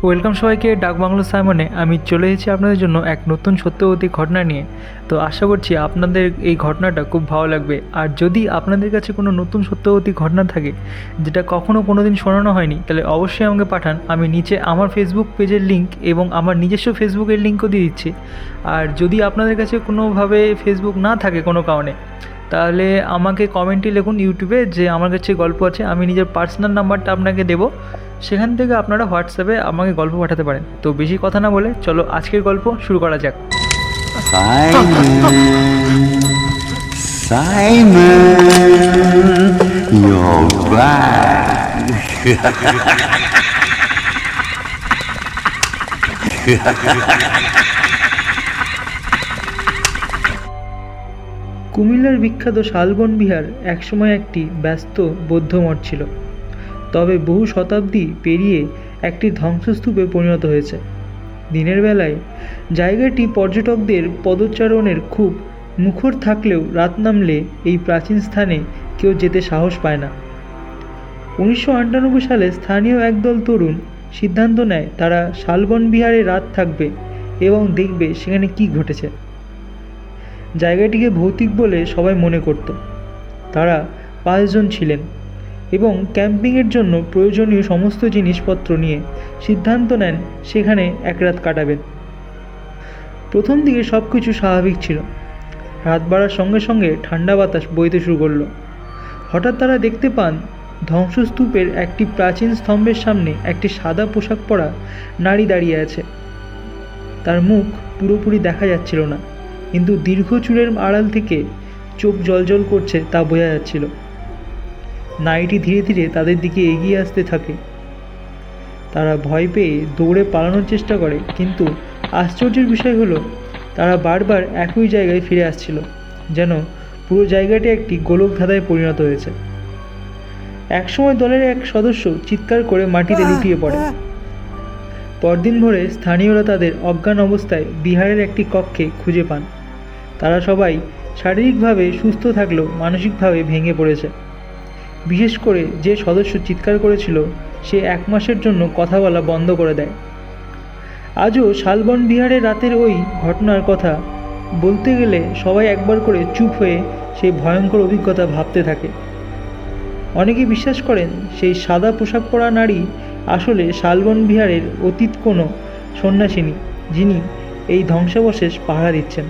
Welcome সবাইকে ডাকবাংলো সাইমনে। আমি চলে এসেছি আপনাদের জন্য এক নতুন সত্যবতী ঘটনা নিয়ে। তো আশা করছি আপনাদের এই ঘটনাটা খুব ভালো লাগবে। আর যদি আপনাদের কাছে কোনো নতুন সত্যবতী ঘটনা থাকে যেটা কখনও কোনো দিন শোনানো হয়নি, তাহলে অবশ্যই আমাকে পাঠান। আমি নিচে আমার ফেসবুক পেজের লিঙ্ক এবং আমার নিজস্ব ফেসবুকের লিঙ্কও দিয়ে দিচ্ছি। আর যদি আপনাদের কাছে কোনোভাবে ফেসবুক না থাকে কোনো কারণে, তাহলে আমাকে কমেন্টে লিখুন ইউটিউবে যে আমার কাছে গল্প আছে। আমি নিজের পার্সোনাল নাম্বারটা আপনাকে দেবো, সেখান থেকে আপনারা হোয়াটসঅ্যাপে আমাকে গল্প পাঠাতে পারেন। তো বেশি কথা না বলে চলো আজকের গল্প শুরু করা যাক। Simon, you're back. কুমিল্লার বিখ্যাত শালবন বিহার একসময় একটি ব্যস্ত বৌদ্ধ মঠ ছিল, তবে বহু শতাব্দী পেরিয়ে একটি ধ্বংসস্তূপে পরিণত হয়েছে। দিনের বেলায় জায়গাটি পর্যটকদের পদচারণের খুব মুখর থাকলেও রাত নামলে এই প্রাচীন স্থানে কেউ যেতে সাহস পায় না। 1998 সালে স্থানীয় একদল তরুণ সিদ্ধান্ত নেয় তারা শালবন বিহারে রাত থাকবে এবং দেখবে সেখানে কী ঘটেছে। জায়গাটিকে ভৌতিক বলে সবাই মনে করত। তারা 5 জন ছিলেন এবং ক্যাম্পিংয়ের জন্য প্রয়োজনীয় সমস্ত জিনিসপত্র নিয়ে সিদ্ধান্ত নেন সেখানে এক রাত কাটাবেন। প্রথম দিকে সব কিছু স্বাভাবিক ছিল। রাত বাড়ার সঙ্গে সঙ্গে ঠান্ডা বাতাস বইতে শুরু করলো। হঠাৎ তারা দেখতে পান ধ্বংসস্তূপের একটি প্রাচীন স্তম্ভের সামনে একটি সাদা পোশাক পরা নারী দাঁড়িয়ে আছে। তার মুখ পুরোপুরি দেখা যাচ্ছিল না, কিন্তু দীর্ঘ চুলের আড়াল থেকে চোখ জ্বলজ্বল করছে তা বোঝা যাচ্ছিল। নারীটি ধীরে ধীরে তাদের দিকে এগিয়ে আসতে থাকে। তারা ভয় পেয়ে দৌড়ে পালানোর চেষ্টা করে, কিন্তু আশ্চর্যের বিষয় হলো তারা বারবার একই জায়গায় ফিরে আসছিল, যেন পুরো জায়গাটি একটি গোলক ধাঁধায় পরিণত হয়েছে। একসময় দলের এক সদস্য চিৎকার করে মাটিতে লুটিয়ে পড়ে। পরদিন ভোরে স্থানীয়রা তাদের অজ্ঞান অবস্থায় বিহারের একটি কক্ষে খুঁজে পান। তারা সবাই শারীরিকভাবে সুস্থ থাকলেও মানসিকভাবে ভেঙে পড়েছে। বিশেষ করে যে সদস্য চিৎকার করেছিল সে 1 মাসের জন্য কথা বলা বন্ধ করে দেয়। আজও শালবন বিহারে রাতের ওই ঘটনার কথা বলতে গেলে সবাই একবার করে চুপ হয়ে সেই ভয়ঙ্কর অভিজ্ঞতা ভাবতে থাকে। অনেকে বিশ্বাস করেন সেই সাদা পোশাক পরা নারী আসলে শালবন বিহারের অতীত কোনো সন্ন্যাসিনী, যিনি এই ধ্বংসাবশেষ পাহারা দিচ্ছেন।